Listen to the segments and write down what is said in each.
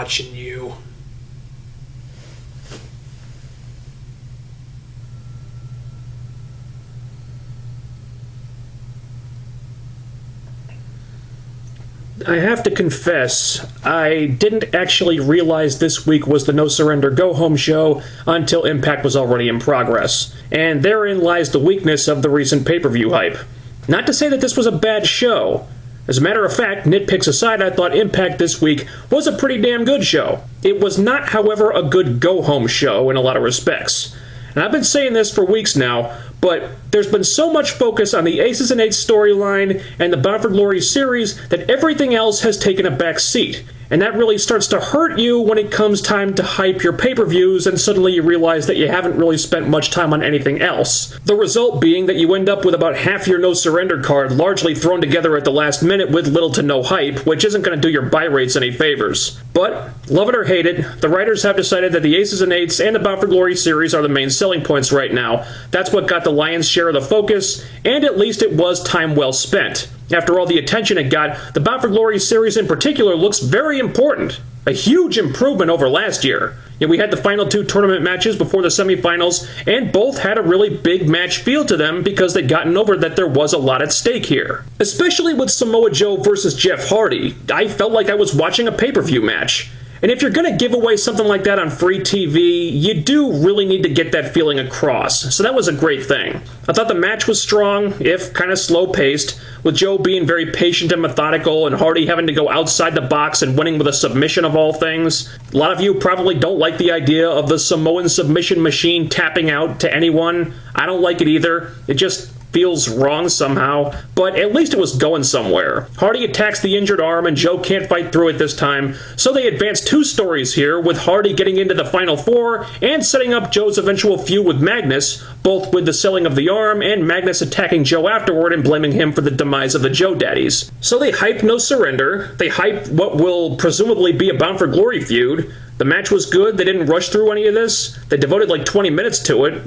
watching you. I have to confess, I didn't actually realize this week was the No Surrender Go Home show until Impact was already in progress, and therein lies the weakness of the recent pay-per-view hype. Not to say that this was a bad show. As a matter of fact, nitpicks aside, I thought Impact this week was a pretty damn good show. It was not, however, a good go-home show in a lot of respects. And I've been saying this for weeks now, but there's been so much focus on the Aces and Eights storyline and the Bound for Glory series that everything else has taken a back seat. And that really starts to hurt you when it comes time to hype your pay-per-views and suddenly you realize that you haven't really spent much time on anything else. The result being that you end up with about half your No Surrender card largely thrown together at the last minute with little to no hype, which isn't going to do your buy rates any favors. But, love it or hate it, the writers have decided that the Aces and Eights and the Bound for Glory series are the main selling points right now. That's what got the lion's share of the focus, and at least it was time well spent. After all the attention it got, the Bound for Glory series in particular looks very important. A huge improvement over last year. Yet we had the final two tournament matches before the semifinals, and both had a really big match feel to them because they'd gotten over that there was a lot at stake here. Especially with Samoa Joe versus Jeff Hardy, I felt like I was watching a pay-per-view match. And if you're going to give away something like that on free TV, you do really need to get that feeling across. So that was a great thing. I thought the match was strong, if kind of slow-paced, with Joe being very patient and methodical, and Hardy having to go outside the box and winning with a submission of all things. A lot of you probably don't like the idea of the Samoan submission machine tapping out to anyone. I don't like it either. It just feels wrong somehow, but at least it was going somewhere. Hardy attacks the injured arm and Joe can't fight through it this time, so they advance two stories here, with Hardy getting into the Final Four and setting up Joe's eventual feud with Magnus, both with the selling of the arm and Magnus attacking Joe afterward and blaming him for the demise of the Joe Daddies. So they hype No Surrender, they hype what will presumably be a Bound for Glory feud. The match was good, they didn't rush through any of this, they devoted like 20 minutes to it.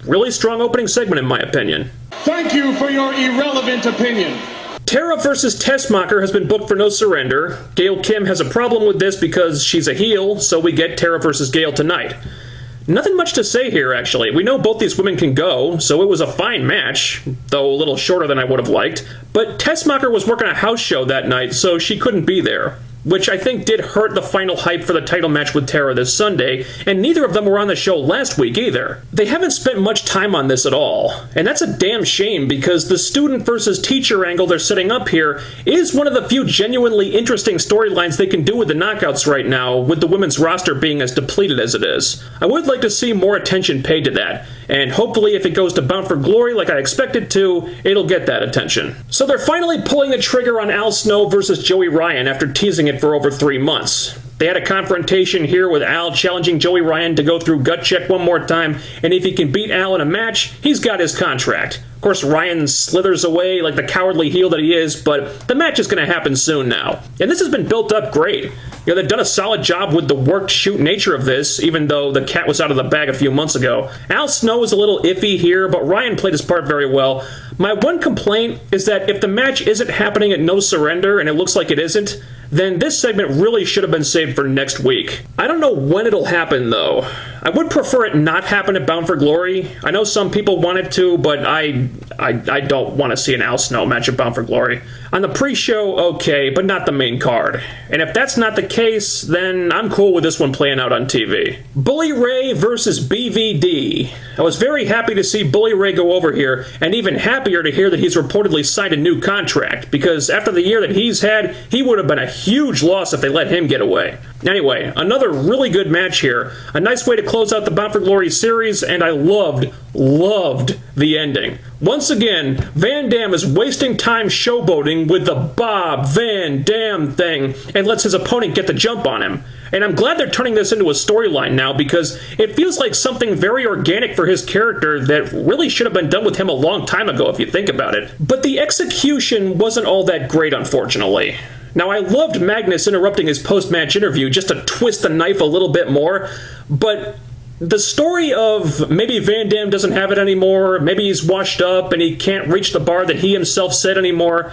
Really strong opening segment in my opinion. Thank you for your irrelevant opinion. Tara versus Tessmacher has been booked for No Surrender. Gail Kim has a problem with this because she's a heel, so we get Tara versus Gail tonight. Nothing much to say here, actually. We know both these women can go, so it was a fine match, though a little shorter than I would have liked. But Tessmacher was working a house show that night, so she couldn't be there, which I think did hurt the final hype for the title match with Tara this Sunday, and neither of them were on the show last week either. They haven't spent much time on this at all, and that's a damn shame because the student versus teacher angle they're setting up here is one of the few genuinely interesting storylines they can do with the knockouts right now, with the women's roster being as depleted as it is. I would like to see more attention paid to that, and hopefully if it goes to Bound for Glory like I expect it to, it'll get that attention. So they're finally pulling the trigger on Al Snow versus Joey Ryan after teasing it for over 3 months. They had a confrontation here with Al challenging Joey Ryan to go through gut check one more time, and if he can beat Al in a match, he's got his contract. Of course, Ryan slithers away like the cowardly heel that he is, but the match is going to happen soon now. And this has been built up great. You know, they've done a solid job with the work-shoot nature of this, even though the cat was out of the bag a few months ago. Al Snow is a little iffy here, but Ryan played his part very well. My one complaint is that if the match isn't happening at No Surrender, and it looks like it isn't, then this segment really should have been saved for next week. I don't know when it'll happen, though. I would prefer it not happen at Bound for Glory. I know some people want it to, but I don't want to see an Al Snow match at Bound for Glory. On the pre-show, okay, but not the main card. And if that's not the case, then I'm cool with this one playing out on TV. Bully Ray versus BVD. I was very happy to see Bully Ray go over here, and even happier to hear that he's reportedly signed a new contract, because after the year that he's had, he would have been a huge loss if they let him get away. Anyway, another really good match here. A nice way to close out the Bound for Glory series, and I loved the ending. Once again, Van Dam is wasting time showboating with the Bob Van Dam thing and lets his opponent get the jump on him. And I'm glad they're turning this into a storyline now because it feels like something very organic for his character that really should have been done with him a long time ago if you think about it. But the execution wasn't all that great, unfortunately. Now, I loved Magnus interrupting his post-match interview just to twist the knife a little bit more, but the story of maybe Van Dam doesn't have it anymore, maybe he's washed up and he can't reach the bar that he himself said anymore,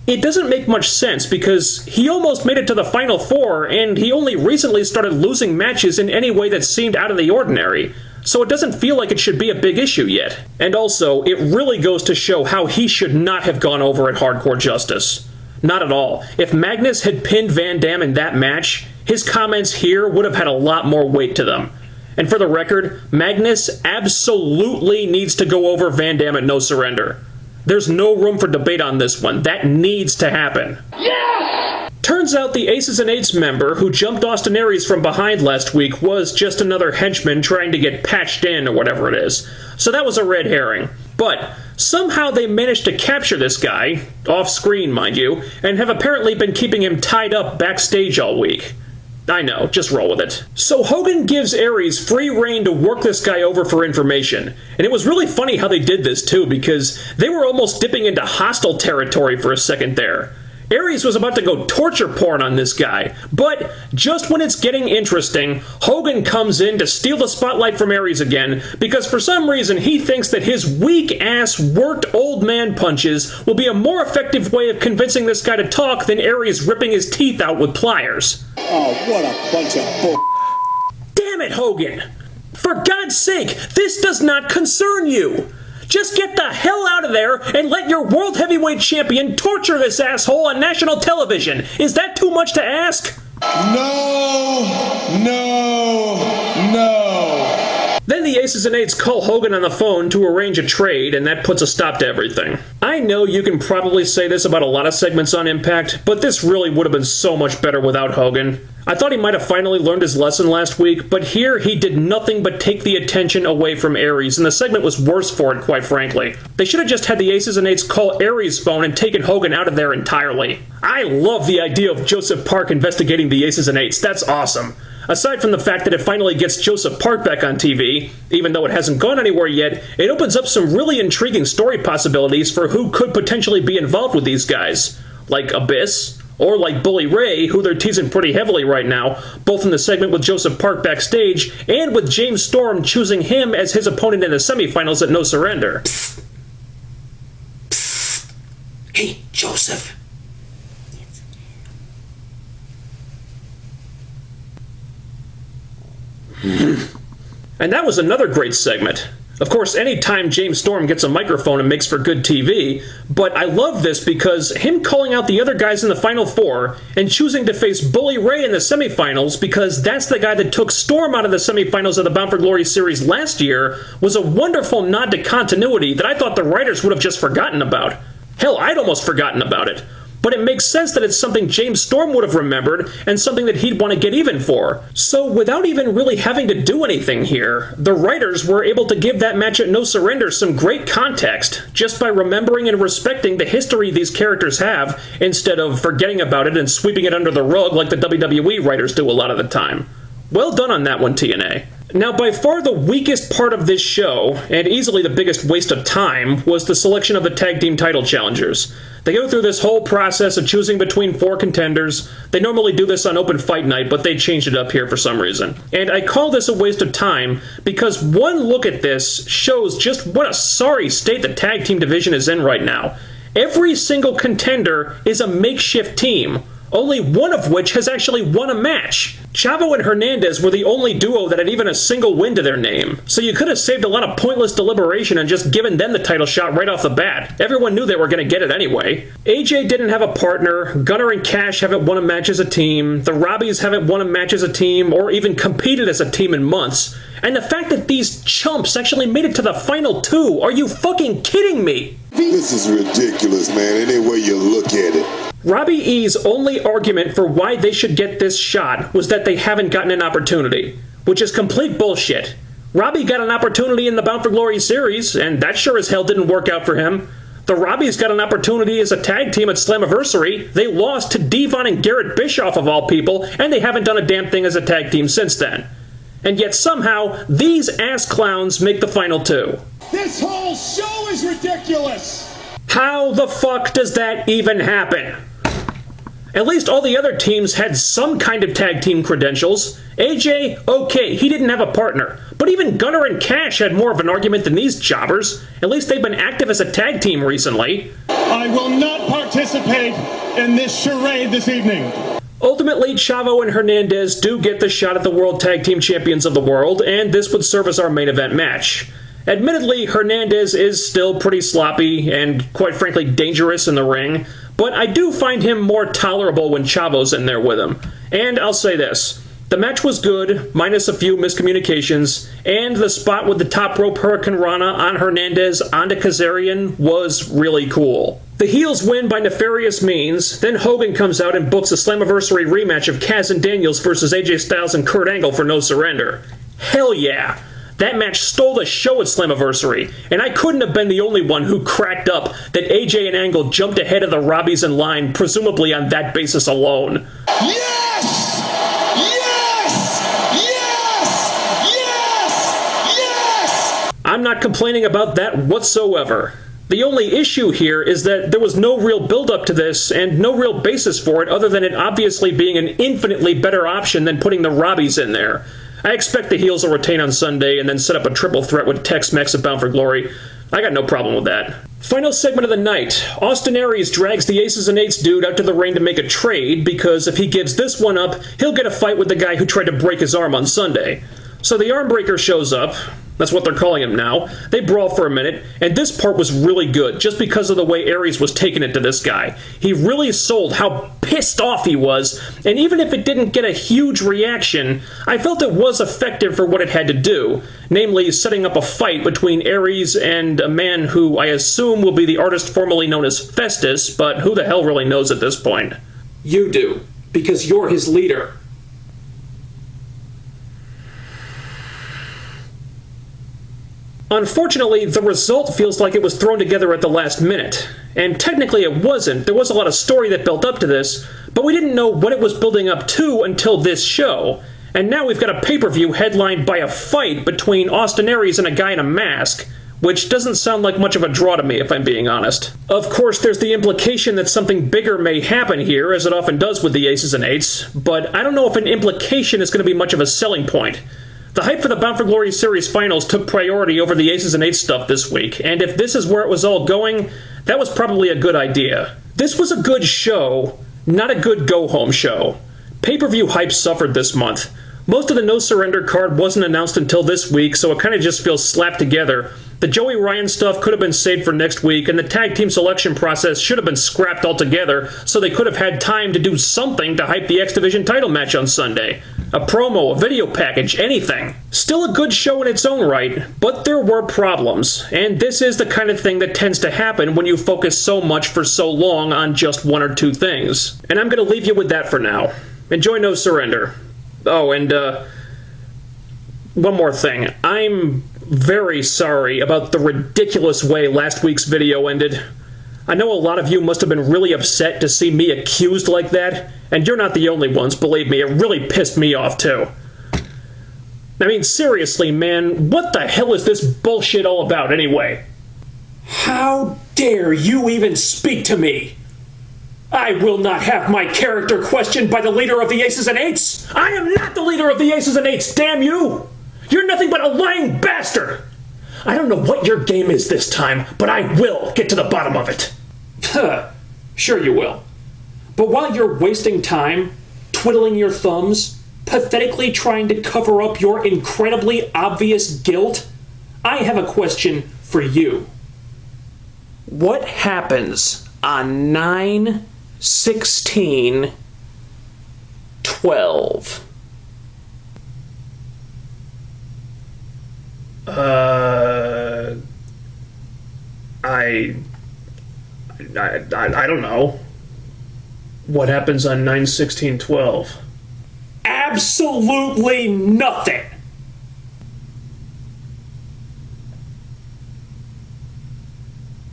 It doesn't make much sense because he almost made it to the Final Four and he only recently started losing matches in any way that seemed out of the ordinary. So it doesn't feel like it should be a big issue yet. And also, it really goes to show how he should not have gone over at Hardcore Justice. Not at all. If Magnus had pinned Van Dam in that match, his comments here would have had a lot more weight to them. And for the record, Magnus absolutely needs to go over Van Dam at No Surrender. There's no room for debate on this one. That needs to happen. Yes! Turns out the Aces and Eights member who jumped Austin Aries from behind last week was just another henchman trying to get patched in or whatever it is. So that was a red herring. But somehow they managed to capture this guy, off screen mind you, and have apparently been keeping him tied up backstage all week. I know, just roll with it. So Hogan gives Aries free rein to work this guy over for information. And it was really funny how they did this too, because they were almost dipping into hostile territory for a second there. Aries was about to go torture porn on this guy, but just when it's getting interesting, Hogan comes in to steal the spotlight from Aries again, because for some reason he thinks that his weak-ass, worked old man punches will be a more effective way of convincing this guy to talk than Aries ripping his teeth out with pliers. Oh, what a bunch of bull. Damn it, Hogan! For God's sake, this does not concern you! Just get the hell out of there and let your World Heavyweight Champion torture this asshole on national television. Is that too much to ask? No, no, no. Then the Aces and Eights call Hogan on the phone to arrange a trade, and that puts a stop to everything. I know you can probably say this about a lot of segments on Impact, but this really would have been so much better without Hogan. I thought he might have finally learned his lesson last week, but here he did nothing but take the attention away from Aries, and the segment was worse for it, quite frankly. They should have just had the Aces and Eights call Aries' phone and taken Hogan out of there entirely. I love the idea of Joseph Park investigating the Aces and Eights. That's awesome. Aside from the fact that it finally gets Joseph Park back on TV, even though it hasn't gone anywhere yet, it opens up some really intriguing story possibilities for who could potentially be involved with these guys. Like Abyss, or like Bully Ray, who they're teasing pretty heavily right now, both in the segment with Joseph Park backstage, and with James Storm choosing him as his opponent in the semifinals at No Surrender. Hey, Joseph. And that was another great segment. Of course, anytime James Storm gets a microphone, it makes for good TV, but I love this because him calling out the other guys in the Final Four and choosing to face Bully Ray in the semifinals because that's the guy that took Storm out of the semifinals of the Bound for Glory series last year was a wonderful nod to continuity that I thought the writers would have just forgotten about. Hell, I'd almost forgotten about it. But it makes sense that it's something James Storm would have remembered and something that he'd want to get even for. So without even really having to do anything here, the writers were able to give that match at No Surrender some great context just by remembering and respecting the history these characters have instead of forgetting about it and sweeping it under the rug like the WWE writers do a lot of the time. Well done on that one, TNA. Now, by far the weakest part of this show, and easily the biggest waste of time, was the selection of the tag team title challengers. They go through this whole process of choosing between 4 contenders. They normally do this on Open Fight Night, but they changed it up here for some reason. And I call this a waste of time because one look at this shows just what a sorry state the tag team division is in right now. Every single contender is a makeshift team, only one of which has actually won a match. Chavo and Hernandez were the only duo that had even a single win to their name, so you could have saved a lot of pointless deliberation and just given them the title shot right off the bat. Everyone knew they were going to get it anyway. AJ didn't have a partner, Gunner and Cash haven't won a match as a team, the Robbies haven't won a match as a team, or even competed as a team in months. And the fact that these chumps actually made it to the final 2, are you fucking kidding me? This is ridiculous, man, any way you look at it. Robbie E's only argument for why they should get this shot was that they haven't gotten an opportunity, which is complete bullshit. Robbie got an opportunity in the Bound for Glory series, and that sure as hell didn't work out for him. The Robbies got an opportunity as a tag team at Slammiversary. They lost to Devon and Garrett Bischoff of all people, and they haven't done a damn thing as a tag team since then. And yet somehow, these ass clowns make the final 2. This whole show is ridiculous! How the fuck does that even happen? At least all the other teams had some kind of tag team credentials. AJ, okay, he didn't have a partner. But even Gunner and Cash had more of an argument than these jobbers. At least they've been active as a tag team recently. I will not participate in this charade this evening. Ultimately, Chavo and Hernandez do get the shot at the World Tag Team Champions of the World, and this would serve as our main event match. Admittedly, Hernandez is still pretty sloppy and, quite frankly, dangerous in the ring, but I do find him more tolerable when Chavo's in there with him. And I'll say this. The match was good, minus a few miscommunications, and the spot with the top rope Hurricane Rana on Hernandez onto Kazarian was really cool. The heels win by nefarious means, then Hogan comes out and books a Slammiversary rematch of Kaz and Daniels versus AJ Styles and Kurt Angle for No Surrender. Hell yeah! That match stole the show at Slammiversary, and I couldn't have been the only one who cracked up that AJ and Angle jumped ahead of the Robbies in line, presumably on that basis alone. Yes! Yes! Yes! Yes! Yes! I'm not complaining about that whatsoever. The only issue here is that there was no real build-up to this and no real basis for it other than it obviously being an infinitely better option than putting the Robbies in there. I expect the heels will retain on Sunday and then set up a triple threat with Tex-Mex and Bound for Glory. I got no problem with that. Final segment of the night. Austin Aries drags the Aces and Eights dude out to the ring to make a trade because if he gives this one up, he'll get a fight with the guy who tried to break his arm on Sunday. So the Armbreaker shows up. That's what they're calling him now. They brawl for a minute, and this part was really good just because of the way Aries was taking it to this guy. He really sold how pissed off he was, and even if it didn't get a huge reaction, I felt it was effective for what it had to do, namely setting up a fight between Aries and a man who I assume will be the artist formerly known as Festus, but who the hell really knows at this point? You do, because you're his leader. Unfortunately, the result feels like it was thrown together at the last minute. And technically it wasn't. There was a lot of story that built up to this, but we didn't know what it was building up to until this show. And now we've got a pay-per-view headlined by a fight between Austin Aries and a guy in a mask, which doesn't sound like much of a draw to me, if I'm being honest. Of course, there's the implication that something bigger may happen here, as it often does with the Aces and Eights, but I don't know if an implication is going to be much of a selling point. The hype for the Bound for Glory Series Finals took priority over the Aces and Eights stuff this week, and if this is where it was all going, that was probably a good idea. This was a good show, not a good go-home show. Pay-per-view hype suffered this month. Most of the No Surrender card wasn't announced until this week, so it kind of just feels slapped together. The Joey Ryan stuff could have been saved for next week, and the tag team selection process should have been scrapped altogether, so they could have had time to do something to hype the X Division title match on Sunday. A promo, a video package, anything. Still a good show in its own right, but there were problems, and this is the kind of thing that tends to happen when you focus so much for so long on just one or two things. And I'm going to leave you with that for now. Enjoy No Surrender. Oh, and one more thing. I'm very sorry about the ridiculous way last week's video ended. I know a lot of you must have been really upset to see me accused like that, and you're not the only ones, believe me, it really pissed me off too. I mean, seriously, man, what the hell is this bullshit all about anyway? How dare you even speak to me? I will not have my character questioned by the leader of the Aces and Eights! I am not the leader of the Aces and Eights, damn you! You're nothing but a lying bastard! I don't know what your game is this time, but I will get to the bottom of it. Sure you will. But while you're wasting time, twiddling your thumbs, pathetically trying to cover up your incredibly obvious guilt, I have a question for you. What happens on 9/16/12? I don't know. What happens on 9/16/12? Absolutely nothing!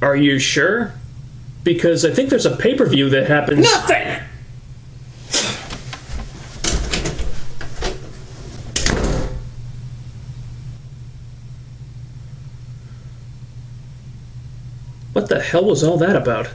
Are you sure? Because I think there's a pay-per-view that happens... Nothing! What the hell was all that about?